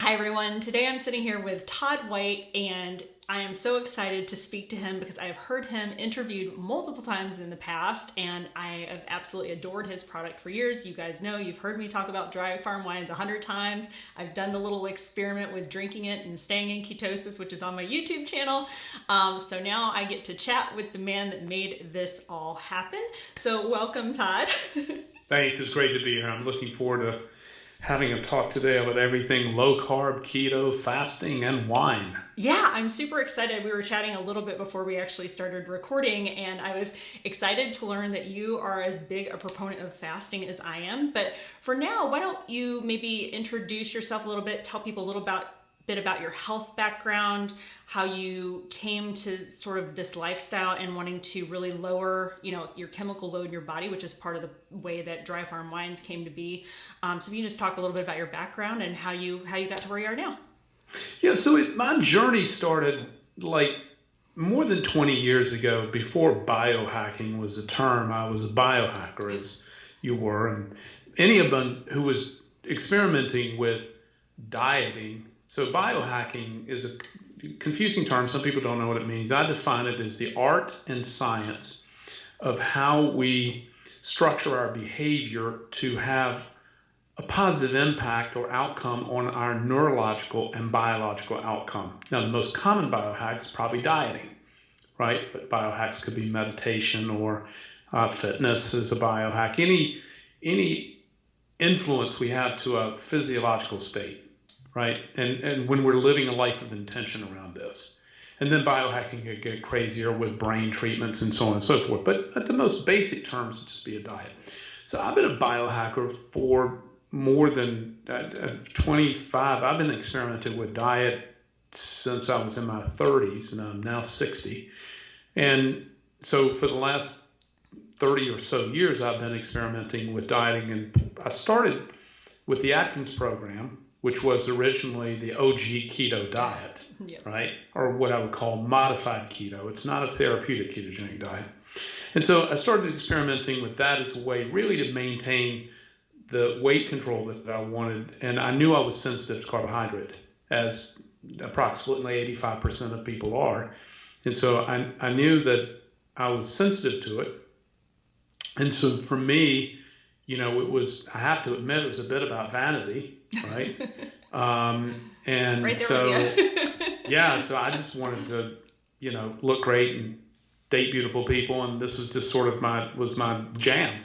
Hi everyone, today I'm sitting here with Todd White and I am so excited to speak to him because I've heard him interviewed multiple times in the past and I have absolutely adored his product for years. You guys know, you've heard me talk about dry farm wines 100 times. I've done the little experiment with drinking it and staying in ketosis, which is on my YouTube channel. So now I get to chat with the man that made this all happen. So welcome, Todd. Thanks, it's great to be here. I'm looking forward to having a talk today about everything low carb, keto, fasting, and wine. Yeah, I'm super excited. We were chatting a little bit before we actually started recording, and I was excited to learn that you are as big a proponent of fasting as I am. But for now, why don't you maybe introduce yourself a little bit, tell people a little bit about your health background, how you came to sort of this lifestyle and wanting to really lower, your chemical load in your body, which is part of the way that dry farm wines came to be. So if you can just talk a little bit about your background and how you got to where you are now. Yeah, so my journey started like more than 20 years ago. Before biohacking was a term, I was a biohacker, as you were, and anyone who was experimenting with dieting. So biohacking is a confusing term. Some people don't know what it means. I define it as the art and science of how we structure our behavior to have a positive impact or outcome on our neurological and biological outcome. Now, the most common biohack is probably dieting, right? But biohacks could be meditation or fitness is a biohack. Any influence we have to a physiological state. Right. And when we're living a life of intention around this. And then biohacking could get crazier with brain treatments and so on and so forth. But at the most basic terms, it'd just be a diet. So I've been a biohacker for more than 25. I've been experimenting with diet since I was in my 30s, and I'm now 60. And so for the last 30 or so years, I've been experimenting with dieting. And I started with the Atkins program, which was originally the OG keto diet, yep. Right? Or what I would call modified keto. It's not a therapeutic ketogenic diet. And so I started experimenting with that as a way really to maintain the weight control that I wanted. And I knew I was sensitive to carbohydrate, as approximately 85% of people are. And so I knew that I was sensitive to it. And so for me, I have to admit, it was a bit about vanity. Right. And right there so, yeah, so I just wanted to, look great and date beautiful people. And this was just sort of my jam.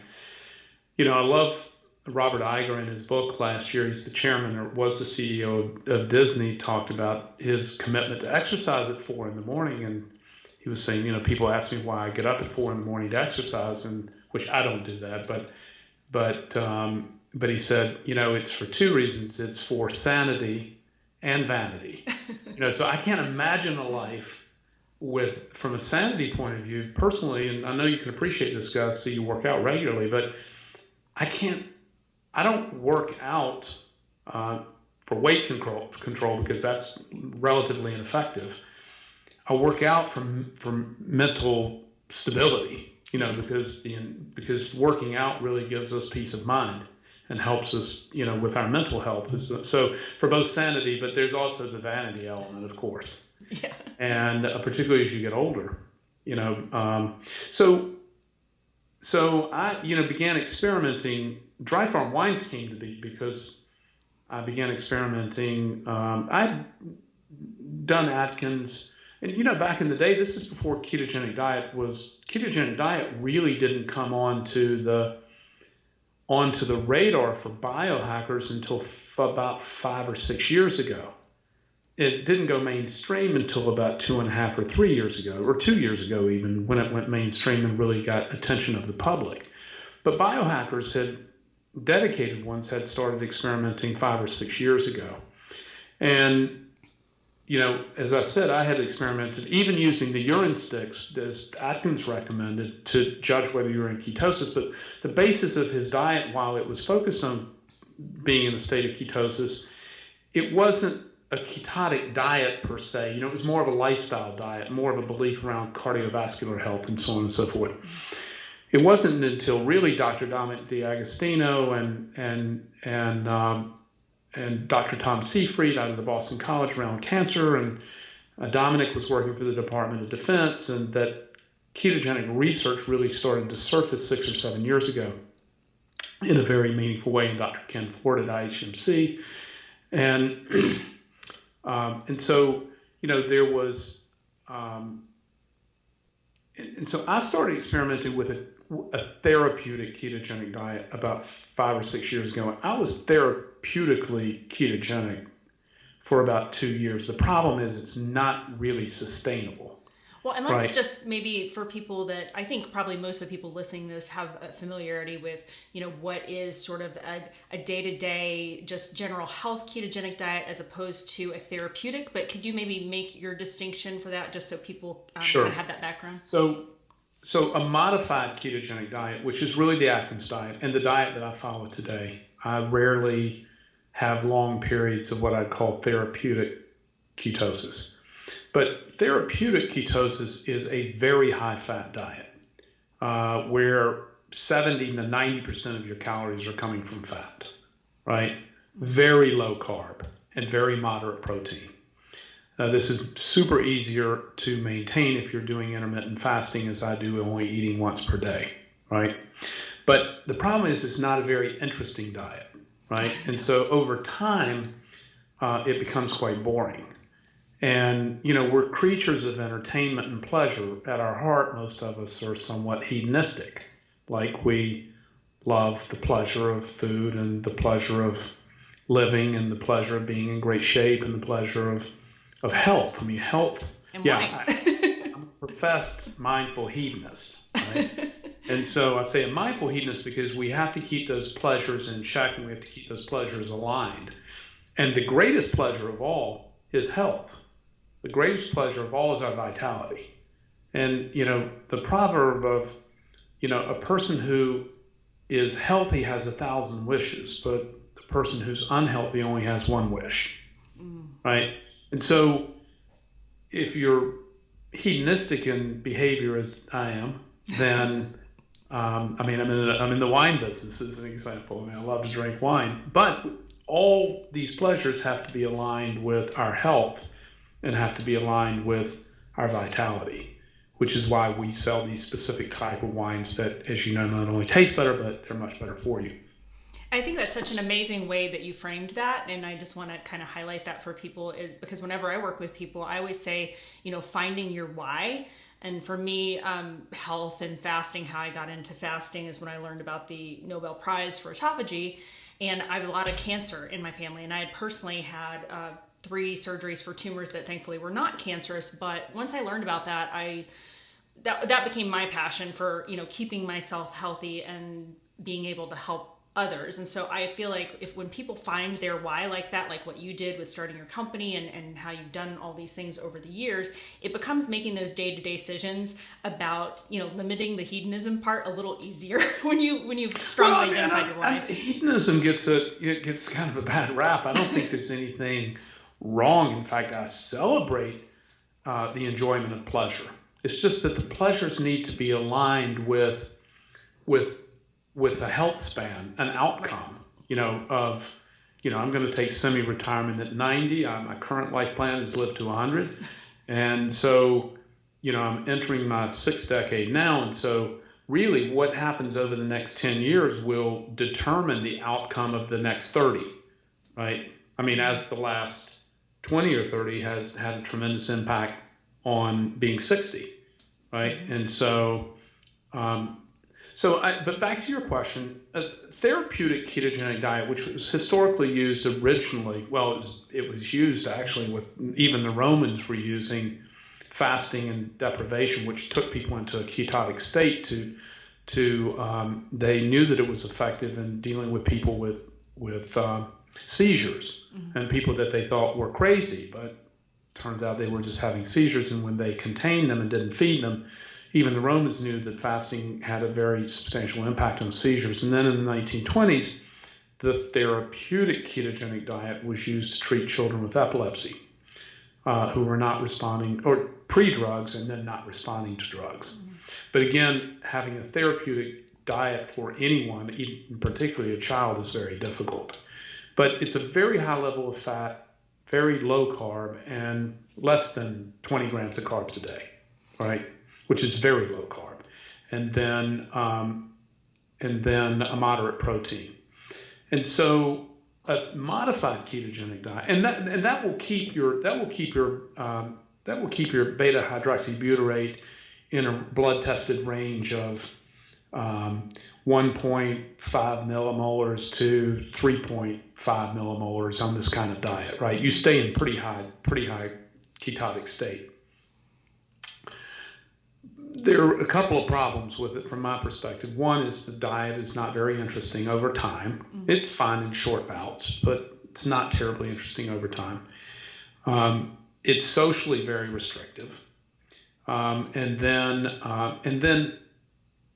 I love Robert Iger in his book last year. He's the chairman or was the CEO of Disney, talked about his commitment to exercise at 4 a.m. And he was saying, people ask me why I get up at 4 a.m. to exercise, and which I don't do that, but he said, it's for two reasons. It's for sanity and vanity. So I can't imagine a life from a sanity point of view, personally, and I know you can appreciate this, guys, see you work out regularly, but I don't work out for weight control because that's relatively ineffective. I work out for mental stability, because working out really gives us peace of mind and helps us, with our mental health. So for both sanity, but there's also the vanity element, of course. Yeah. And particularly as you get older, so I, began experimenting. Dry farm wines came to be because I began experimenting. I'd done Atkins, and back in the day, this is before ketogenic diet really didn't come onto the radar for biohackers until about 5 or 6 years ago. It didn't go mainstream until about 2.5 or 3 years ago, or 2 years ago even, when it went mainstream and really got attention of the public. But biohackers dedicated ones had started experimenting 5 or 6 years ago. And as I said, I had experimented even using the urine sticks, as Atkins recommended, to judge whether you were in ketosis. But the basis of his diet, while it was focused on being in a state of ketosis, it wasn't a ketotic diet per se. It was more of a lifestyle diet, more of a belief around cardiovascular health and so on and so forth. It wasn't until really Dr. Dominic D'Agostino and and Dr. Tom Seyfried out of the Boston College around cancer, and Dominic was working for the Department of Defense, and that ketogenic research really started to surface 6 or 7 years ago in a very meaningful way, and Dr. Ken Ford at IHMC. And so, there was, and so I started experimenting with a therapeutic ketogenic diet about 5 or 6 years ago. I was therapeutically ketogenic for about 2 years. The problem is it's not really sustainable. Well, and let's just maybe for people that I think probably most of the people listening to this have a familiarity with, what is sort of a day-to-day, just general health ketogenic diet as opposed to a therapeutic. But could you maybe make your distinction for that just so people Sure. kind of have that background? So a modified ketogenic diet, which is really the Atkins diet and the diet that I follow today, I rarely have long periods of what I'd call therapeutic ketosis. But therapeutic ketosis is a very high-fat diet where 70 to 90% of your calories are coming from fat, right? Very low carb and very moderate protein. This is super easier to maintain if you're doing intermittent fasting, as I do, only eating once per day, right? But the problem is it's not a very interesting diet, right? And so over time, it becomes quite boring. And, we're creatures of entertainment and pleasure. At our heart, most of us are somewhat hedonistic. Like we love the pleasure of food and the pleasure of living and the pleasure of being in great shape and the pleasure of health. I mean, health. And wine. I'm a professed mindful hedonist, right? And so I say a mindful hedonist because we have to keep those pleasures in check and we have to keep those pleasures aligned. And the greatest pleasure of all is health. The greatest pleasure of all is our vitality. And, the proverb of, a person who is healthy has 1,000 wishes, but the person who's unhealthy only has one wish, right? And so if you're hedonistic in behavior as I am, then, I'm in the wine business as an example. I love to drink wine, but all these pleasures have to be aligned with our health and have to be aligned with our vitality, which is why we sell these specific type of wines that, as you know, not only taste better, but they're much better for you. I think that's such an amazing way that you framed that. And I just want to kind of highlight that for people because whenever I work with people, I always say, finding your why. And for me, health and fasting, how I got into fasting is when I learned about the Nobel Prize for autophagy. And I have a lot of cancer in my family. And I had personally had 3 surgeries for tumors that thankfully were not cancerous. But once I learned about that, that became my passion for, keeping myself healthy and being able to help others. And so I feel like when people find their why like that, like what you did with starting your company and how you've done all these things over the years, it becomes making those day-to-day decisions about, limiting the hedonism part a little easier when you've strongly identified your why. Hedonism gets kind of a bad rap. I don't think there's anything wrong. In fact, I celebrate the enjoyment of pleasure. It's just that the pleasures need to be aligned with a health span, an outcome, I'm going to take semi-retirement at 90. My current life plan is live to 100. And so, I'm entering my 6th decade now. And so really what happens over the next 10 years will determine the outcome of the next 30, right? I mean, as the last 20 or 30 has had a tremendous impact on being 60, right? And so, but back to your question, a therapeutic ketogenic diet, which was historically used originally, it was used actually with even the Romans were using fasting and deprivation, which took people into a ketotic state they knew that it was effective in dealing with people with seizures and people that they thought were crazy, but turns out they were just having seizures. And when they contained them and didn't feed them, even the Romans knew that fasting had a very substantial impact on seizures. And then in the 1920s, the therapeutic ketogenic diet was used to treat children with epilepsy who were not responding, or pre-drugs and then not responding to drugs. But again, having a therapeutic diet for anyone, even particularly a child, is very difficult. but it's a very high level of fat, very low carb, and less than 20 grams of carbs a day, right? Which is very low carb, and then a moderate protein. And so a modified ketogenic diet, and that will keep your beta hydroxybutyrate in a blood tested range of 1.5 millimolars to 3.5 millimolars on this kind of diet, right? You stay in pretty high ketotic state. There are a couple of problems with it from my perspective. One is the diet is not very interesting over time. Mm-hmm. It's fine in short bouts, but it's not terribly interesting over time. It's socially very restrictive. And then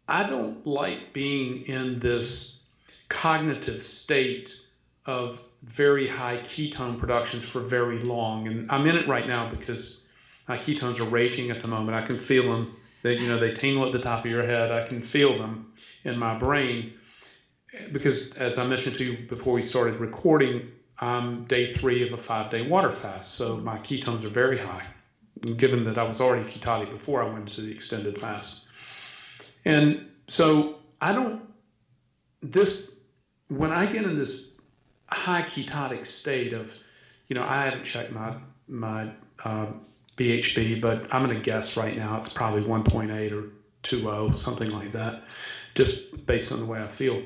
I don't like being in this cognitive state of very high ketone productions for very long. And I'm in it right now because my ketones are raging at the moment. I can feel them. They tingle at the top of your head. I can feel them in my brain because, as I mentioned to you before we started recording, I'm day 3 of a 5-day water fast. So my ketones are very high, given that I was already ketotic before I went into the extended fast. And so when I get in this high ketotic state of, I haven't checked my BHB, but I'm going to guess right now it's probably 1.8 or 2.0, something like that, just based on the way I feel.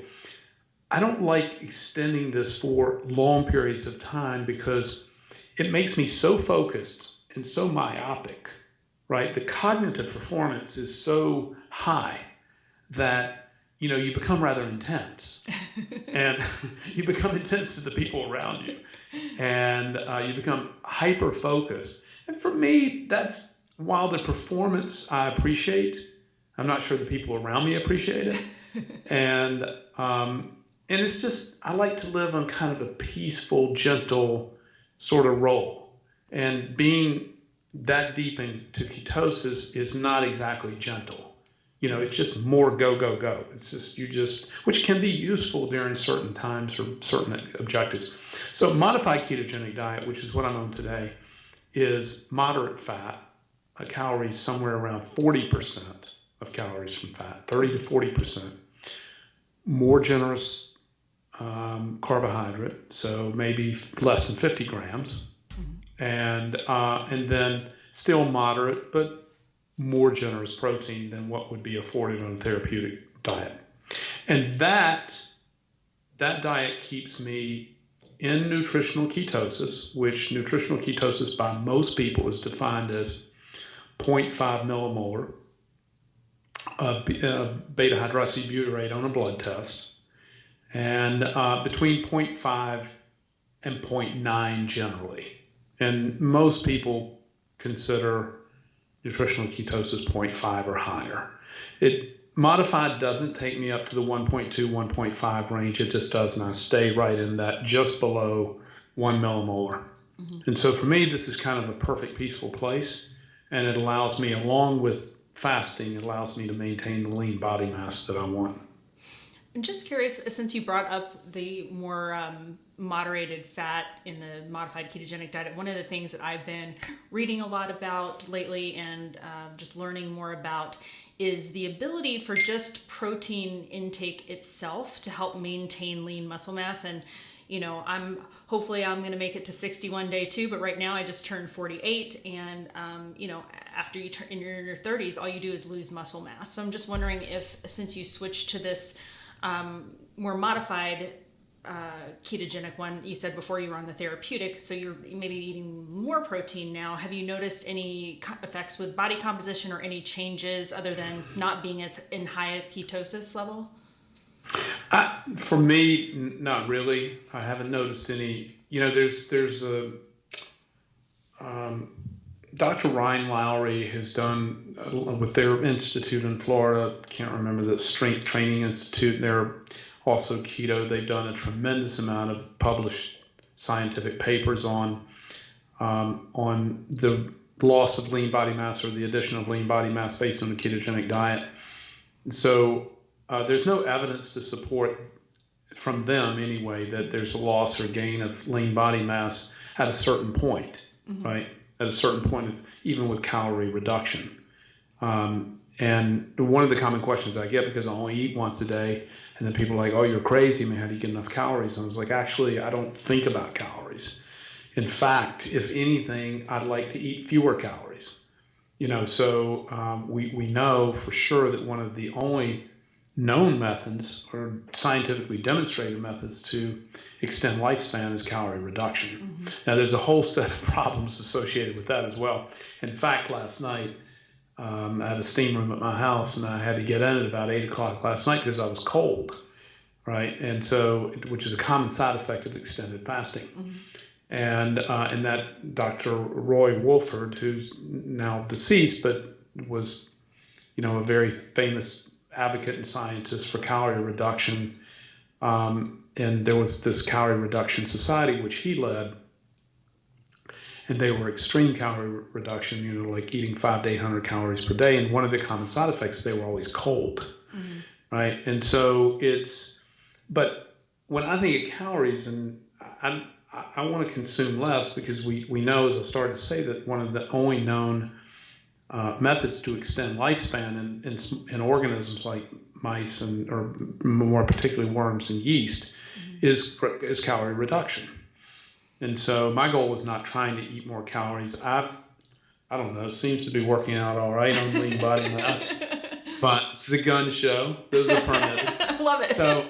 I don't like extending this for long periods of time because it makes me so focused and so myopic, right? The cognitive performance is so high that, you become rather intense and you become intense to the people around you and you become hyper focused. And for me, that's, while the performance I appreciate, I'm not sure the people around me appreciate it. And it's just, I like to live on kind of a peaceful, gentle sort of roll. And being that deep into ketosis is not exactly gentle. It's just more go, go, go. It's just, which can be useful during certain times for certain objectives. So modified ketogenic diet, which is what I'm on today, is moderate fat, calories somewhere around 40% of calories from fat, 30 to 40%. More generous carbohydrate, so maybe less than 50 grams, and then still moderate, but more generous protein than what would be afforded on a therapeutic diet. And that diet keeps me in nutritional ketosis, which nutritional ketosis by most people is defined as 0.5 millimolar of beta hydroxybutyrate on a blood test, and between 0.5 and 0.9 generally. And most people consider nutritional ketosis 0.5 or higher. Modified doesn't take me up to the 1.2, 1.5 range. It just does, and I stay right in that just below 1 millimolar. Mm-hmm. And so for me, this is kind of a perfect peaceful place, and it allows me, along with fasting, it allows me to maintain the lean body mass that I want. I'm just curious, since you brought up the more moderated fat in the modified ketogenic diet, one of the things that I've been reading a lot about lately and just learning more about is the ability for just protein intake itself to help maintain lean muscle mass. And hopefully I'm going to make it to 61 day 2, but right now I just turned 48, and after you turn in your 30s, all you do is lose muscle mass. So I'm just wondering if, since you switched to this more modified ketogenic one, you said before you were on the therapeutic, so you're maybe eating more protein now. Have you noticed any effects with body composition or any changes other than not being as in high ketosis level? For me, not really. I haven't noticed any. There's a Dr. Ryan Lowry has done with their institute in Florida. Can't remember, the Strength Training Institute. They're also keto. They've done a tremendous amount of published scientific papers on the loss of lean body mass or the addition of lean body mass based on the ketogenic diet. So there's no evidence to support from them anyway, that there's a loss or gain of lean body mass at a certain point, right? At a certain point, even with calorie reduction. And one of the common questions I get, because I only eat once a day, and then people are like, oh, you're crazy, man, how do you get enough calories? And I was like, actually, I don't think about calories. In fact, if anything, I'd like to eat fewer calories. So we know for sure that one of the only known methods or scientifically demonstrated methods to extend lifespan is calorie reduction. Now, there's a whole set of problems associated with that as well. In fact, last night, I had a steam room at my house, and I had to get in at about 8 o'clock last night because I was cold, right? And so, which is a common side effect of extended fasting. And that Dr. Roy Wolford, who's now deceased, but was, a very famous advocate and scientist for calorie reduction. And there was this calorie reduction society, which he led. And they were extreme calorie reduction, like eating 500 to 800 calories per day. And one of the common side effects, they were always cold, right? And so but when I think of calories, and I want to consume less, because we know, as I started to say, that one of the only known methods to extend lifespan in organisms like mice or more particularly worms and yeast is calorie reduction. And so my goal was not trying to eat more calories. I don't know, seems to be working out all right on lean body mass, but it's the gun show. Those are permitted. I love it. So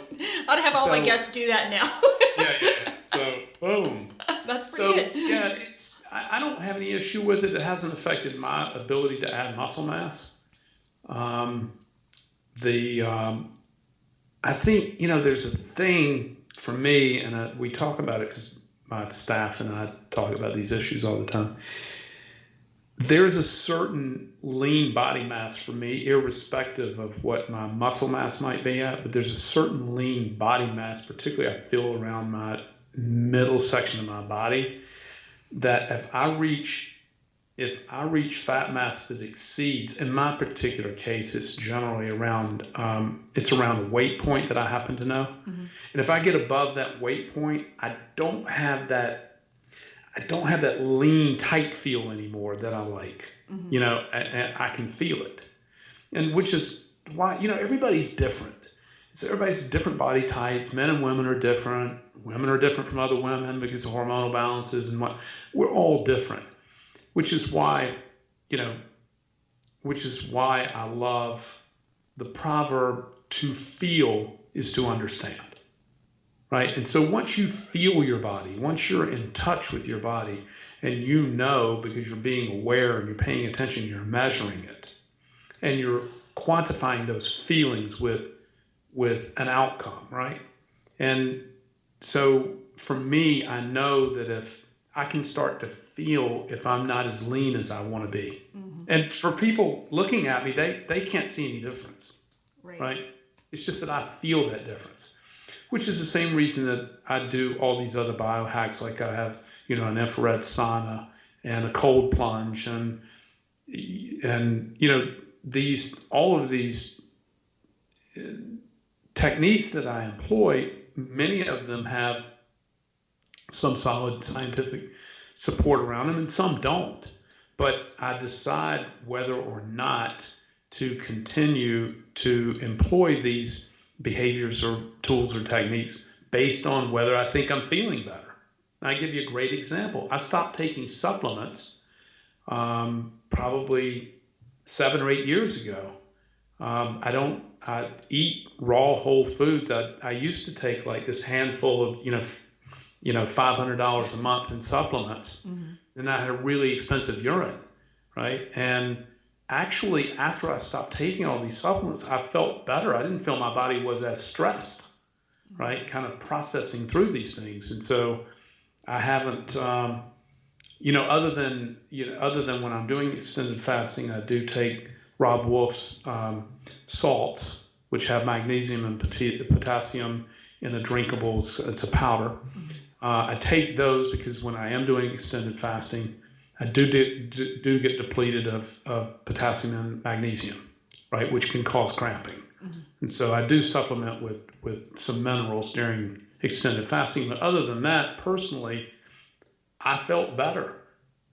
I'd have all my guests do that now. Yeah. So boom. That's pretty good. Yeah, I don't have any issue with it. It hasn't affected my ability to add muscle mass. I think, there's a thing for me, and we talk about it because my staff and I talk about these issues all the time. There's a certain lean body mass for me, irrespective of what my muscle mass might be at, but there's a certain lean body mass, particularly I feel around my middle section of my body, that if I reach fat mass that exceeds, in my particular case, it's generally around a weight point that I happen to know. And if I get above that weight point, I don't have that lean, tight feel anymore that I like. I can feel it. And which is why, everybody's different. Everybody's different body types. Men and women are different. Women are different from other women because of hormonal balances and what. We're all different, which is why I love the proverb, to feel is to understand. Right? And so once you feel your body, once you're in touch with your body, and because you're being aware and you're paying attention, you're measuring it, and you're quantifying those feelings with an outcome, right? And so for me, I know that if I can start to feel if I'm not as lean as I want to be. And for people looking at me, they can't see any difference, right? It's just that I feel that difference. Which is the same reason that I do all these other biohacks, like I have, an infrared sauna and a cold plunge, and all of these techniques that I employ, many of them have some solid scientific support around them, and some don't. But I decide whether or not to continue to employ these behaviors or tools or techniques based on whether I think I'm feeling better. And I give you a great example. I stopped taking supplements probably 7 or 8 years ago. I eat raw whole foods. I used to take like this handful of $500 a month in supplements, and I had a really expensive urine, right? And actually, after I stopped taking all these supplements, I felt better. I didn't feel my body was as stressed, right? Kind of processing through these things. And so I haven't, other than when I'm doing extended fasting, I do take Rob Wolf's salts, which have magnesium and potassium in a drinkable, it's a powder. I take those because when I am doing extended fasting, I do get depleted of potassium and magnesium, right, which can cause cramping. And so I do supplement with some minerals during extended fasting. But other than that, personally, I felt better.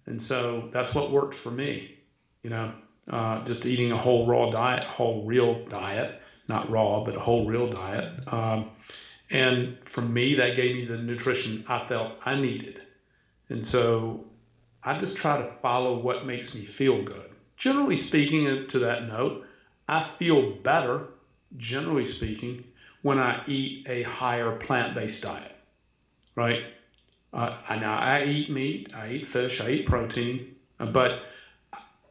And so that's what worked for me, just eating a whole real diet, not raw, but a whole real diet. And for me, that gave me the nutrition I felt I needed. And so I just try to follow what makes me feel good. Generally speaking, to that note, I feel better, generally speaking, when I eat a higher plant-based diet, right? I eat meat, I eat fish, I eat protein, but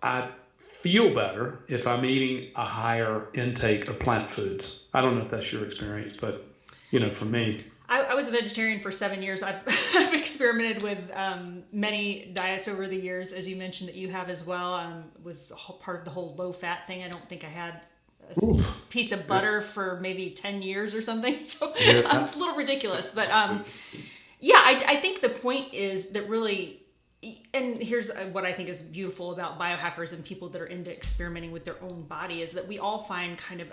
I feel better if I'm eating a higher intake of plant foods. I don't know if that's your experience, but for me. I was a vegetarian for 7 years. I've experimented with many diets over the years, as you mentioned that you have as well. Was part of the whole low-fat thing. I don't think I had a piece of butter for maybe 10 years or something. So it's a little ridiculous. But I think the point is that really, and here's what I think is beautiful about biohackers and people that are into experimenting with their own body is that we all find kind of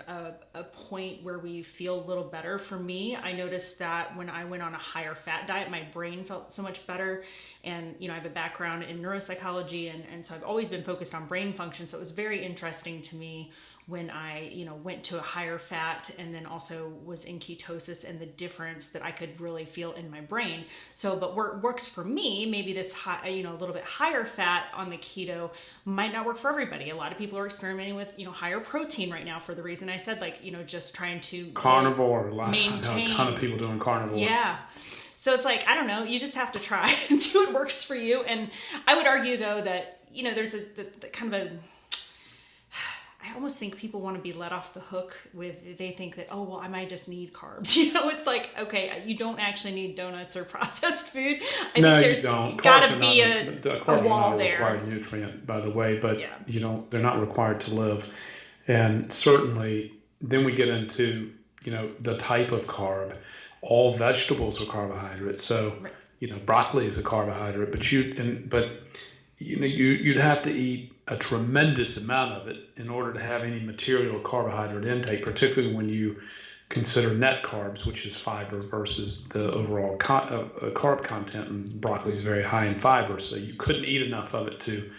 a point where we feel a little better. For me, I noticed that when I went on a higher fat diet, my brain felt so much better. And, I have a background in neuropsychology. And so I've always been focused on brain function. So it was very interesting to me when I, went to a higher fat and then also was in ketosis and the difference that I could really feel in my brain. So, but what works for me, maybe this high, a little bit higher fat on the keto might not work for everybody. A lot of people are experimenting with, higher protein right now for the reason I said, just trying to carnivore, maintain. A ton of people doing carnivore. Yeah. So it's I don't know, you just have to try and see what works for you. And I would argue though that, there's the kind of I almost think people want to be let off the hook with, they think that, oh, well, I might just need carbs. It's okay, you don't actually need donuts or processed food. I think there's got to be a wall there. Carbs are not a required nutrient, by the way, but they're not required to live. And certainly, then we get into, the type of carb. All vegetables are carbohydrates. So, broccoli is a carbohydrate, but you'd have to eat a tremendous amount of it in order to have any material carbohydrate intake, particularly when you consider net carbs, which is fiber, versus the overall carb content. And broccoli is very high in fiber, so you couldn't eat enough of it to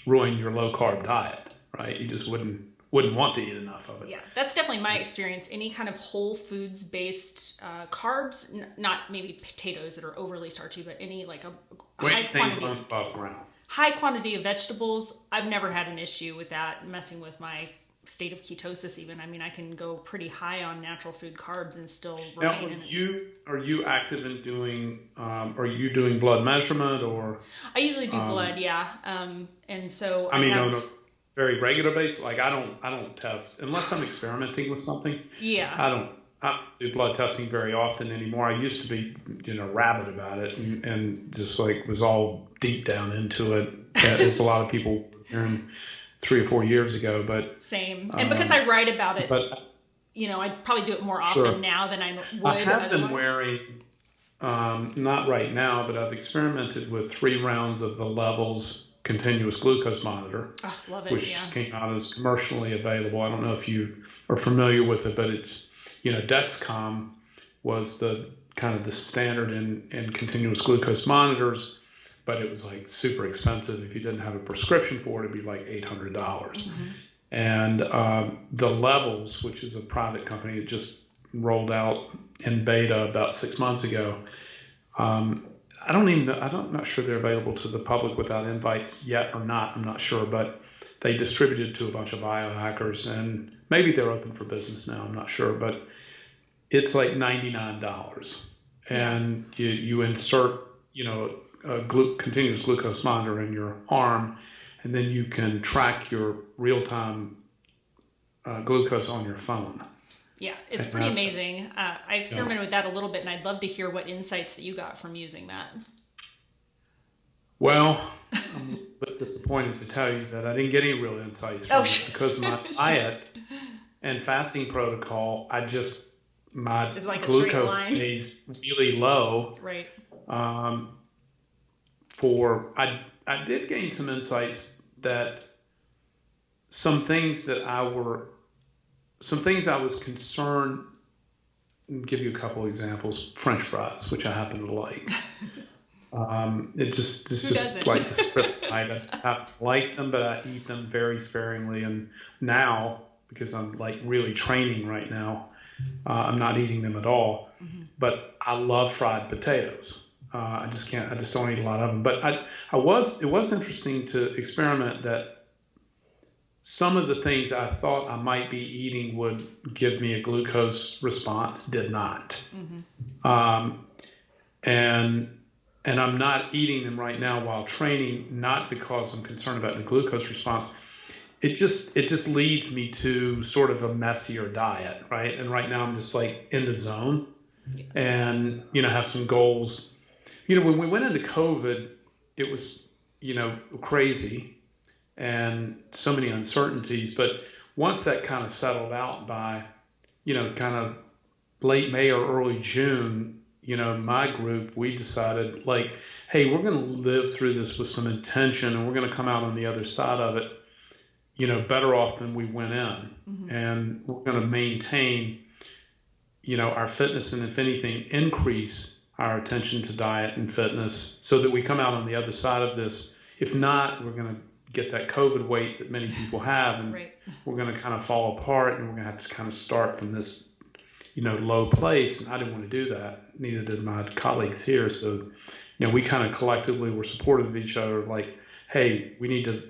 ruin your low carb diet, right? You just wouldn't want to eat enough of it. Yeah, that's definitely my experience. Any kind of whole foods based carbs, not maybe potatoes that are overly starchy, but any high quantity above ground. High quantity of vegetables, I've never had an issue with that messing with my state of ketosis even. I mean, I can go pretty high on natural food carbs and still remain Are you active in doing, are you doing blood measurement or? I usually do blood, yeah. And so on a very regular basis, I don't test unless I'm experimenting with something. Yeah. I don't do blood testing very often anymore. I used to be, rabid about it and just was all deep down into it, as a lot of people were 3 or 4 years ago. But same, and because I write about it, but I'd probably do it more often now than I would. I have been wearing, not right now, but I've experimented with 3 rounds of the Levels continuous glucose monitor, love it, which came out as commercially available. I don't know if you are familiar with it, but it's Dexcom was the kind of the standard in continuous glucose monitors, but it was super expensive. If you didn't have a prescription for it, it'd be $800. Mm-hmm. And the Levels, which is a private company, it just rolled out in beta about 6 months ago. I'm not sure they're available to the public without invites yet or not. I'm not sure, but they distributed to a bunch of biohackers, and maybe they're open for business now. I'm not sure, but it's $99, and you insert, a continuous glucose monitor in your arm, and then you can track your real-time glucose on your phone. Yeah, it's pretty amazing. I experimented with that a little bit, and I'd love to hear what insights that you got from using that. Well, I'm a bit disappointed to tell you that I didn't get any real insights from it because my diet and fasting protocol, my glucose stays really low. Right. I did gain some insights that some things that I were some things I was concerned. I'll give you a couple examples. French fries, which I happen to like. It's just like the script. I like them, but I eat them very sparingly. And now, because I'm like really training right now, I'm not eating them at all. Mm-hmm. But I love fried potatoes. I just don't eat a lot of them. But it was interesting to experiment that some of the things I thought I might be eating would give me a glucose response did not. Mm-hmm. And I'm not eating them right now while training, not because I'm concerned about the glucose response. It just leads me to sort of a messier diet, right? And right now I'm just like in the zone, and have some goals. When we went into COVID, it was crazy and so many uncertainties. But once that kind of settled out by kind of late May or early June, my group, we decided like, hey, we're going to live through this with some intention, and we're going to come out on the other side of it, better off than we went in. Mm-hmm. And we're going to maintain, our fitness, and if anything, increase our attention to diet and fitness so that we come out on the other side of this. If not, we're going to get that COVID weight that many people have, and right. We're going to kind of fall apart, and we're going to have to kind of start from this low place. And I didn't want to do that. Neither did my colleagues here. So, we kind of collectively were supportive of each other. Like, hey, we need to,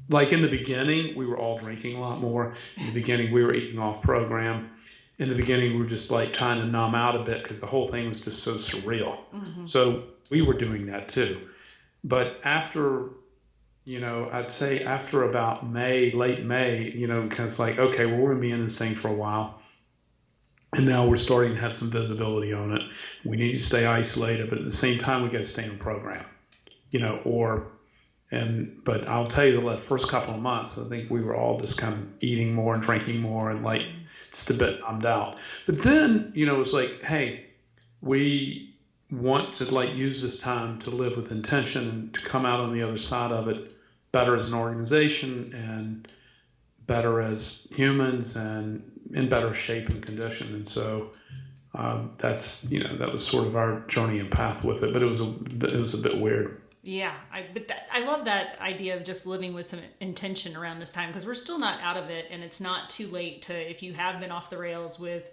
like in the beginning, we were all drinking a lot more. In the beginning, we were eating off program. In the beginning, we were just like trying to numb out a bit because the whole thing was just so surreal. Mm-hmm. So we were doing that too. But after, I'd say after about late May, kind of like, okay, well, we're going to be in this thing for a while. And now we're starting to have some visibility on it. We need to stay isolated, but at the same time, we got to stay in the program, but I'll tell you the first couple of months, I think we were all just kind of eating more and drinking more and like just a bit numbed out. But then, it's like, hey, we want to like use this time to live with intention and to come out on the other side of it better as an organization and better as humans and in better shape and condition. And so that was sort of our journey and path with it, but it was a bit weird. Yeah, I love that idea of just living with some intention around this time, because we're still not out of it, and it's not too late to, if you have been off the rails with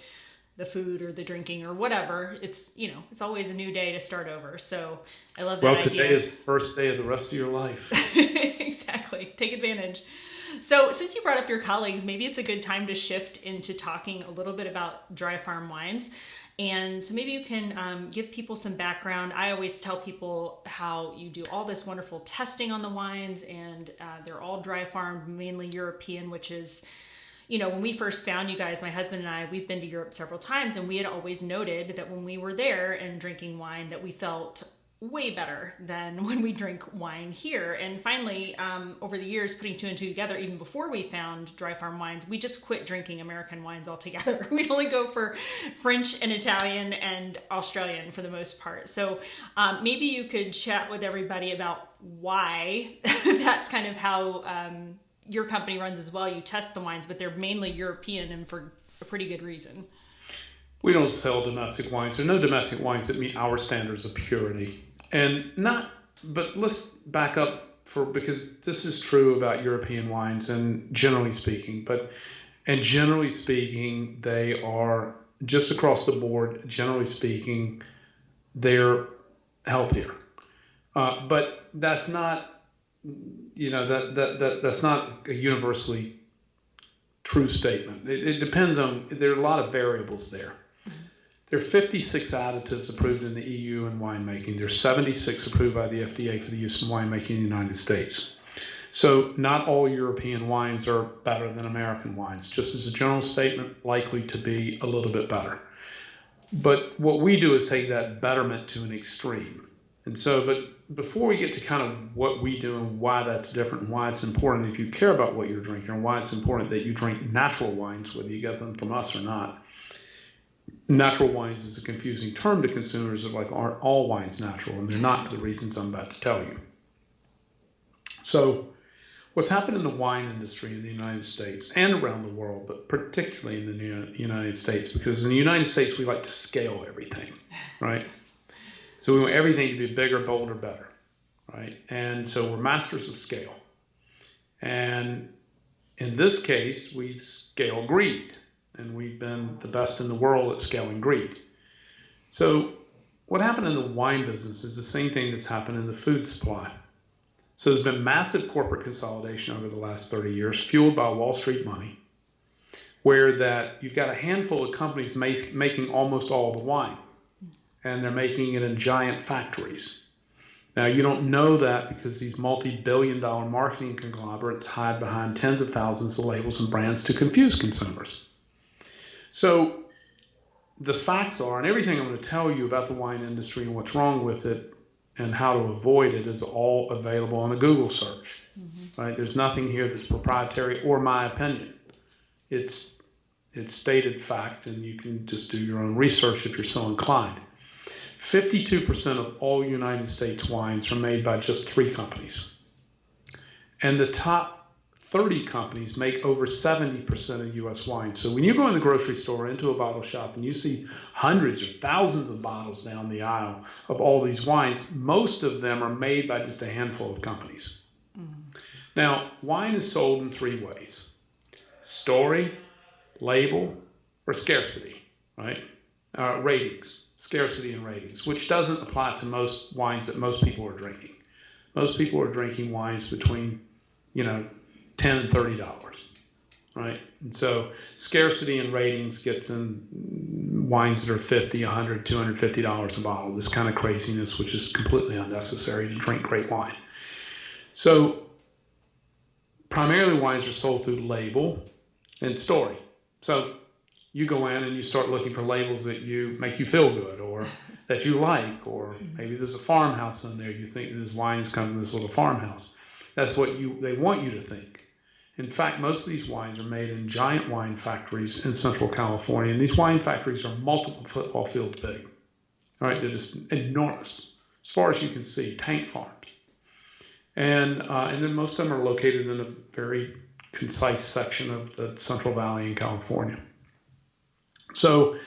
the food or the drinking or whatever, it's always a new day to start over. So I love that idea. Well, today is the first day of the rest of your life. Exactly. Take advantage. So since you brought up your colleagues, maybe it's a good time to shift into talking a little bit about dry farm wines. And so maybe you can give people some background. I always tell people how you do all this wonderful testing on the wines, and they're all dry farmed, mainly European, which is, when we first found you guys, my husband and I, we've been to Europe several times, and we had always noted that when we were there and drinking wine, that we felt way better than when we drink wine here. And finally, over the years, putting two and two together, even before we found dry farm wines, we just quit drinking American wines altogether. We'd only go for French and Italian and Australian for the most part. So maybe you could chat with everybody about why that's kind of how your company runs as well. You test the wines, but they're mainly European and for a pretty good reason. We don't sell domestic wines. There are no domestic wines that meet our standards of purity. But let's back up because this is true about European wines and generally speaking, they are just across the board, generally speaking, they're healthier. But that's not, that's not a universally true statement. It depends on, there are a lot of variables there. There are 56 additives approved in the EU in winemaking. There are 76 approved by the FDA for the use in winemaking in the United States. So not all European wines are better than American wines. Just as a general statement, likely to be a little bit better. But what we do is take that betterment to an extreme. And so, but before we get to kind of what we do and why that's different and why it's important, if you care about what you're drinking and why it's important that you drink natural wines, whether you get them from us or not. Natural wines is a confusing term to consumers. Aren't all wines natural? And they're not for the reasons I'm about to tell you. So what's happened in the wine industry in the United States and around the world, but particularly in the United States, because in the United States, we like to scale everything, right? Yes. So we want everything to be bigger, bolder, better, right? And so we're masters of scale. And in this case, we scale greed, and we've been the best in the world at scaling greed. So what happened in the wine business is the same thing that's happened in the food supply. So there's been massive corporate consolidation over the last 30 years, fueled by Wall Street money, where that you've got a handful of companies making almost all the wine, and they're making it in giant factories. Now, you don't know that because these multi-billion-dollar marketing conglomerates hide behind tens of thousands of labels and brands to confuse consumers. So the facts are, and everything I'm going to tell you about the wine industry and what's wrong with it and how to avoid it is all available on a Google search. Right? There's nothing here that's proprietary or my opinion. It's stated fact, and you can just do your own research if you're so inclined. 52% of all United States wines are made by just 3 companies. And the top 30 companies make over 70% of U.S. wine. So when you go in the grocery store into a bottle shop and you see hundreds or thousands of bottles down the aisle of all these wines, most of them are made by just a handful of companies. Now, wine is sold in 3 ways: story, label, or scarcity, right? Ratings. Scarcity and ratings, which doesn't apply to most wines that most people are drinking. Most people are drinking wines between, $10 and $30, right? And so scarcity and ratings gets in wines that are $50, $100, $250 a bottle, this kind of craziness, which is completely unnecessary to drink great wine. So primarily wines are sold through label and story. So you go in and you start looking for labels that make you feel good or that you like, or maybe there's a farmhouse in there. You think this wine's come from this little farmhouse. That's what they want you to think. In fact, most of these wines are made in giant wine factories in Central California, and these wine factories are multiple football fields big. All right, they're just enormous, as far as you can see, tank farms. And then most of them are located in a very concise section of the Central Valley in California. So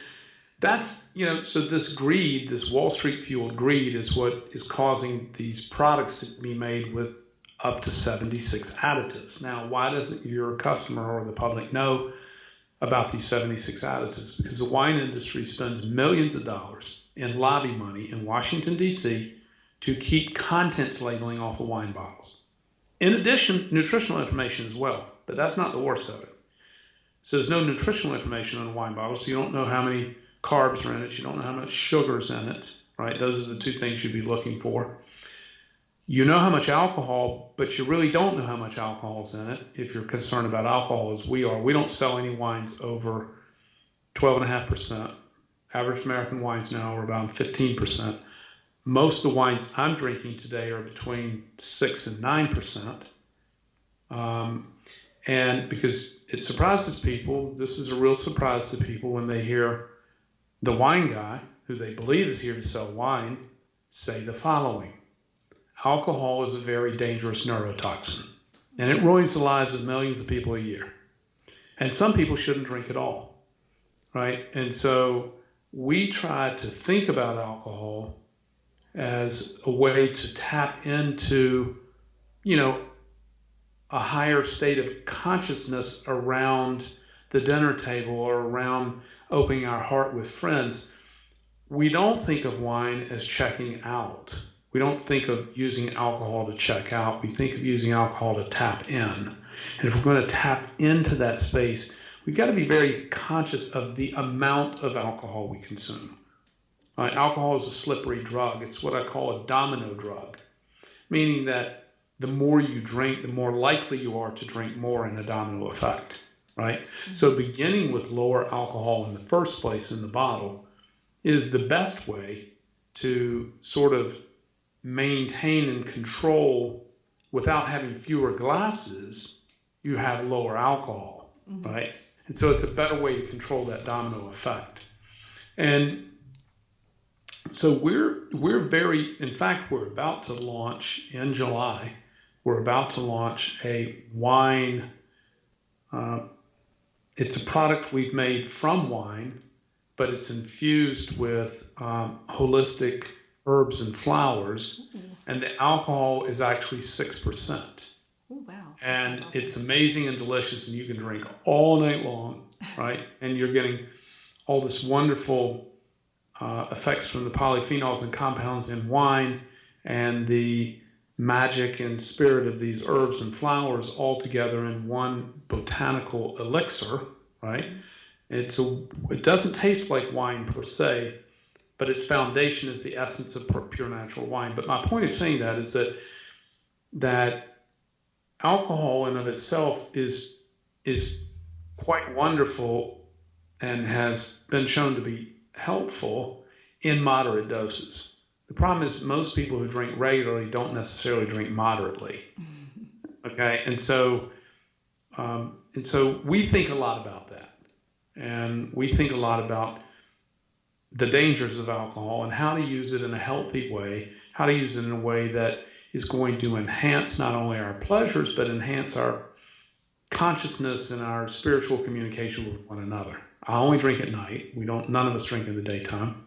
that's, so this greed, this Wall Street fueled greed is what is causing these products to be made with up to 76 additives. Now, why doesn't your customer or the public know about these 76 additives? Because the wine industry spends millions of dollars in lobby money in Washington, D.C. to keep contents labeling off of wine bottles. In addition, nutritional information as well, but that's not the worst of it. So there's no nutritional information on a wine bottle, so you don't know how many carbs are in it. You don't know how much sugar's in it, right? Those are the 2 things you'd be looking for. You know how much alcohol, but you really don't know how much alcohol is in it if you're concerned about alcohol as we are. We don't sell any wines over 12.5%. Average American wines now are about 15%. Most of the wines I'm drinking today are between 6 and 9%. And because it surprises people, this is a real surprise to people when they hear the wine guy, who they believe is here to sell wine, say the following: alcohol is a very dangerous neurotoxin, and it ruins the lives of millions of people a year. And some people shouldn't drink at all, right? And so we try to think about alcohol as a way to tap into, a higher state of consciousness around the dinner table or around opening our heart with friends. We don't think of wine as checking out. We don't think of using alcohol to check out. We think of using alcohol to tap in. And if we're going to tap into that space, we've got to be very conscious of the amount of alcohol we consume. Alcohol is a slippery drug. It's what I call a domino drug, meaning that the more you drink, the more likely you are to drink more in a domino effect, right? Mm-hmm. So beginning with lower alcohol in the first place in the bottle is the best way to sort of maintain and control without having fewer glasses. You have lower alcohol, mm-hmm. right? And so it's a better way to control that domino effect. And so we're about to launch in July we're about to launch a wine. It's a product we've made from wine, but it's infused with holistic herbs and flowers, and the alcohol is actually 6%. Oh, wow. And awesome. It's amazing and delicious, and you can drink all night long, right? And you're getting all this wonderful effects from the polyphenols and compounds in wine and the magic and spirit of these herbs and flowers all together in one botanical elixir, right? It doesn't taste like wine per se, but its foundation is the essence of pure natural wine. But my point of saying that is that alcohol in of itself is quite wonderful and has been shown to be helpful in moderate doses. The problem is most people who drink regularly don't necessarily drink moderately. Okay, and so we think a lot about that, and we think a lot about the dangers of alcohol and how to use it in a healthy way, how to use it in a way that is going to enhance not only our pleasures but enhance our consciousness and our spiritual communication with one another. I only drink at night. None of us drink in the daytime.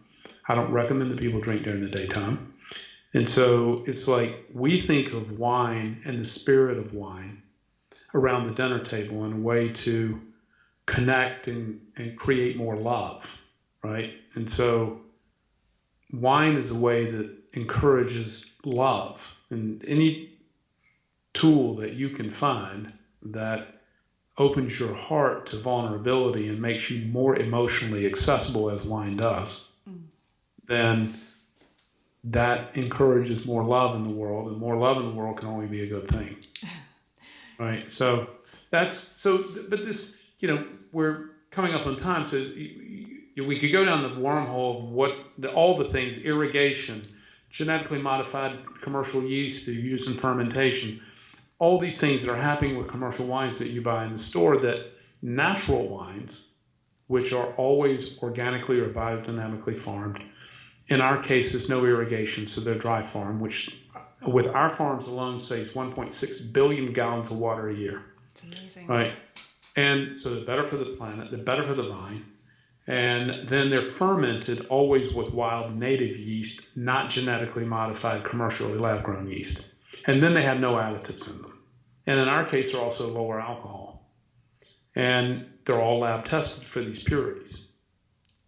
I don't recommend that people drink during the daytime. And so it's like we think of wine and the spirit of wine around the dinner table in a way to connect and create more love, right? And so wine is a way that encourages love. And any tool that you can find that opens your heart to vulnerability and makes you more emotionally accessible, as wine does, then that encourages more love in the world, and more love in the world can only be a good thing, right? But this, we're coming up on time, so we could go down the wormhole of all the things: irrigation, genetically modified commercial yeast that you use in fermentation, all these things that are happening with commercial wines that you buy in the store, that natural wines, which are always organically or biodynamically farmed. In our case, there's no irrigation, so they're dry farm, which with our farms alone saves 1.6 billion gallons of water a year. It's amazing. Right. And so they're better for the planet, they're better for the vine. And then they're fermented always with wild native yeast, not genetically modified commercially lab-grown yeast. And then they have no additives in them. And in our case, they're also lower alcohol. And they're all lab tested for these purities.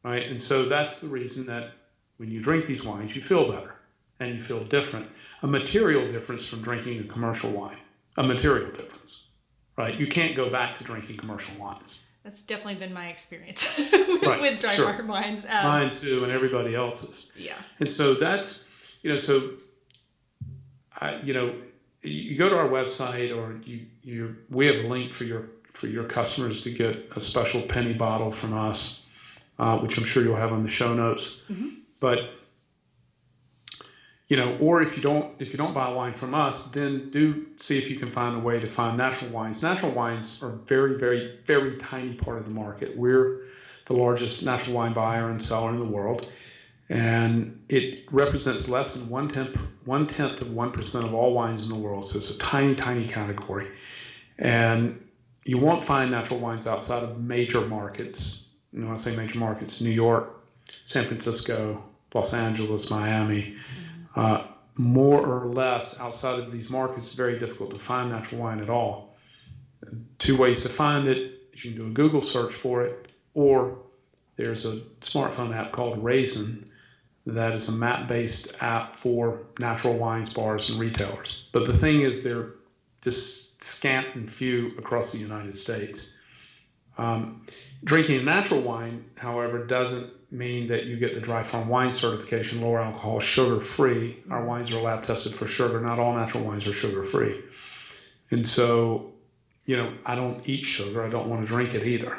Right. And so that's the reason that when you drink these wines, you feel better and you feel different. A material difference from drinking a commercial wine. A material difference, right? You can't go back to drinking commercial wines. That's definitely been my experience with dry farm wines. Mine too, and everybody else's. Yeah. And so that's, you go to our website, or we have a link for your customers to get a special penny bottle from us, which I'm sure you'll have on the show notes. Mm-hmm. But, or if you don't buy wine from us, then do see if you can find a way to find natural wines. Natural wines are a very, very, very tiny part of the market. We're the largest natural wine buyer and seller in the world, and it represents less than one tenth of 1% of all wines in the world. So it's a tiny, tiny category. And you won't find natural wines outside of major markets. When I say major markets, New York, San Francisco, Los Angeles, Miami. More or less outside of these markets, it's very difficult to find natural wine at all. Two ways to find it: you can do a Google search for it, or there's a smartphone app called Raisin that is a map-based app for natural wines, bars, and retailers. But the thing is, they're just scant and few across the United States. Drinking a natural wine, however, doesn't mean that you get the dry farm wine certification, lower alcohol, sugar-free. Our wines are lab tested for sugar. Not all natural wines are sugar-free. And so, I don't eat sugar. I don't want to drink it either.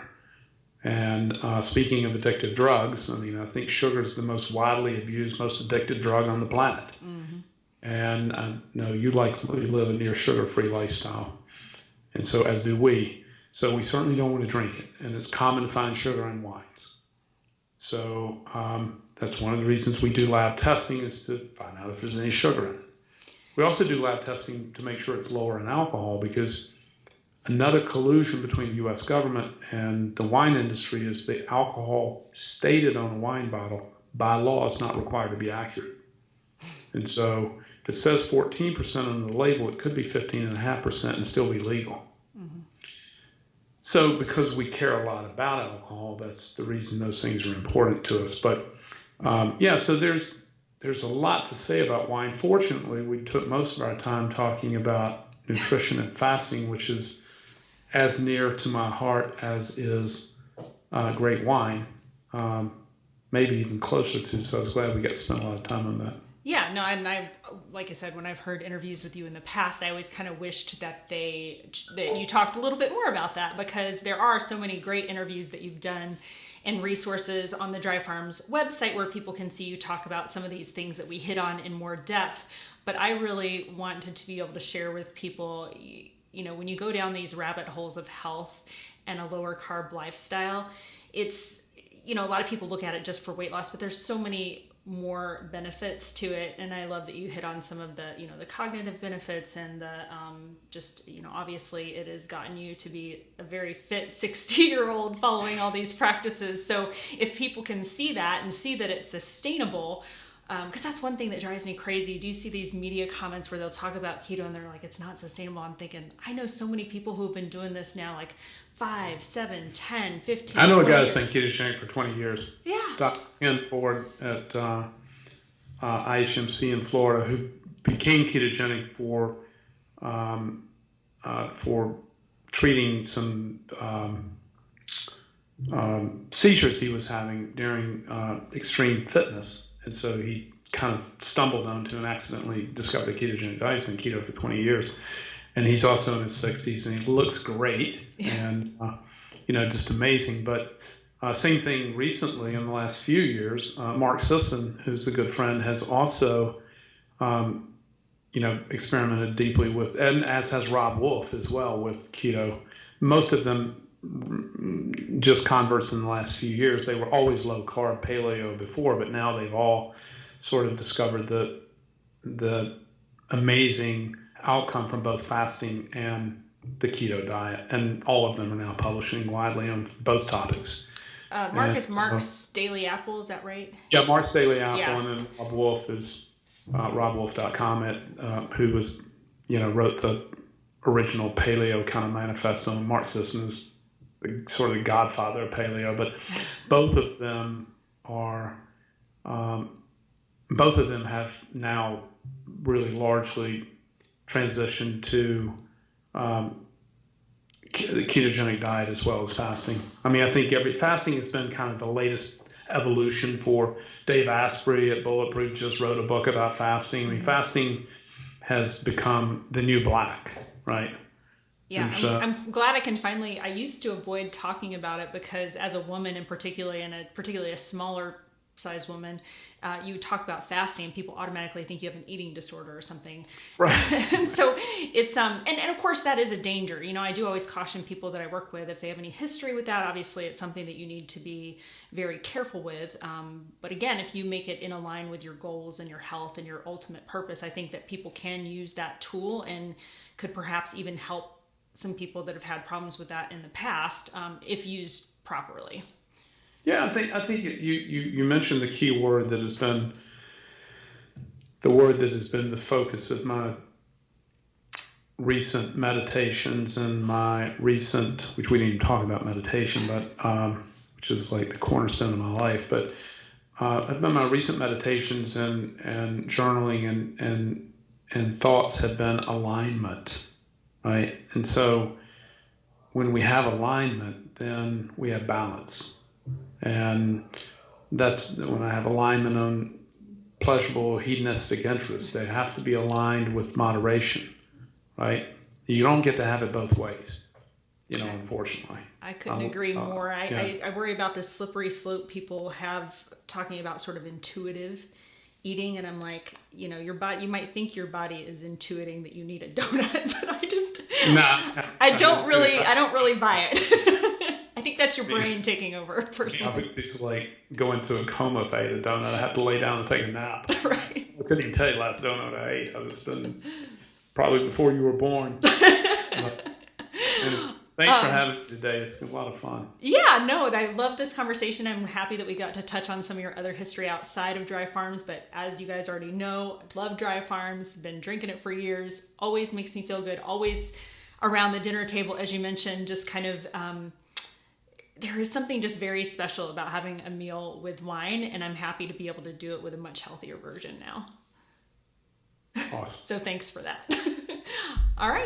And speaking of addictive drugs, I think sugar is the most widely abused, most addictive drug on the planet. Mm-hmm. And I know you likely live a near sugar-free lifestyle. And so as do we. So we certainly don't want to drink it. And it's common to find sugar in wines. So that's one of the reasons we do lab testing, is to find out if there's any sugar in it. We also do lab testing to make sure it's lower in alcohol, because another collusion between the U.S. government and the wine industry is the alcohol stated on a wine bottle by law is not required to be accurate. And so if it says 14% on the label, it could be 15.5% and still be legal. Mm-hmm. So because we care a lot about alcohol, that's the reason those things are important to us. But so there's a lot to say about wine. Fortunately, we took most of our time talking about nutrition and fasting, which is as near to my heart as is great wine, maybe even closer to. So I was glad we got to spend a lot of time on that. Yeah, no, and like I said, when I've heard interviews with you in the past, I always kind of wished that you talked a little bit more about that, because there are so many great interviews that you've done and resources on the Dry Farms website where people can see you talk about some of these things that we hit on in more depth. But I really wanted to be able to share with people, when you go down these rabbit holes of health and a lower carb lifestyle, it's, a lot of people look at it just for weight loss, but there's so many more benefits to it. And I love that you hit on some of the, the cognitive benefits and the, obviously it has gotten you to be a very fit 60-year-old following all these practices. So if people can see that and see that it's sustainable, because that's one thing that drives me crazy. Do you see these media comments where they'll talk about keto and they're like, it's not sustainable? I'm thinking, I know so many people who have been doing this now, like 5, 7, 10, 15. I know a guy that's been ketogenic for 20 years. Yeah. Dr. Ken Ford at IHMC in Florida, who became ketogenic for treating some seizures he was having during extreme fitness. And so he kind of stumbled onto and accidentally discovered a ketogenic diet. He's been keto for 20 years. And he's also in his 60s, and he looks great and, just amazing. But same thing recently in the last few years, Mark Sisson, who's a good friend, has also, experimented deeply with, and as has Rob Wolf as well, with keto. Most of them just converts in the last few years. They were always low carb paleo before, but now they've all sort of discovered the amazing outcome from both fasting and the keto diet, and all of them are now publishing widely on both topics. Mark is Mark's Daily Apple, is that right? Yeah, Mark's Daily Apple, and then Rob Wolf is robwolf.com, who was, wrote the original paleo kind of manifesto. And Mark Sisson is sort of the godfather of paleo, but both of them have now really largely transitioned to the ketogenic diet as well as fasting. I mean, I think fasting has been kind of the latest evolution for Dave Asprey at Bulletproof. Just wrote a book about fasting. I mean, fasting has become the new black, right? Yeah, I'm glad I can finally. I used to avoid talking about it because, as a woman, and particularly a smaller size woman, you talk about fasting and people automatically think you have an eating disorder or something. Right. And so it's and of course that is a danger. I do always caution people that I work with, if they have any history with that, obviously it's something that you need to be very careful with. But again, if you make it in line with your goals and your health and your ultimate purpose, I think that people can use that tool and could perhaps even help some people that have had problems with that in the past, if used properly. Yeah, I think you mentioned the key word that has been the focus of my recent meditations and my recent, which we didn't even talk about meditation, but which is like the cornerstone of my life. But I've been my recent meditations and journaling and thoughts have been alignment, right? And so when we have alignment, then we have balance. And that's when I have alignment on pleasurable hedonistic interests. They have to be aligned with moderation, right? You don't get to have it both ways, unfortunately. I couldn't agree more. I worry about the slippery slope people have talking about sort of intuitive eating, and I'm like, your body, you might think your body is intuiting that you need a donut, but I don't really buy it. I think that's your brain taking over, personally. It's like going to a coma if I ate a donut. I have to lay down and take a nap. Right. I couldn't even tell you last donut I ate. I was probably before you were born. Thanks for having me today. It's a lot of fun. Yeah, no, I love this conversation. I'm happy that we got to touch on some of your other history outside of dry farms. But as you guys already know, I love dry farms. Been drinking it for years. Always makes me feel good. Always around the dinner table, as you mentioned, just kind of there is something just very special about having a meal with wine. And I'm happy to be able to do it with a much healthier version now. Awesome. So thanks for that. All right.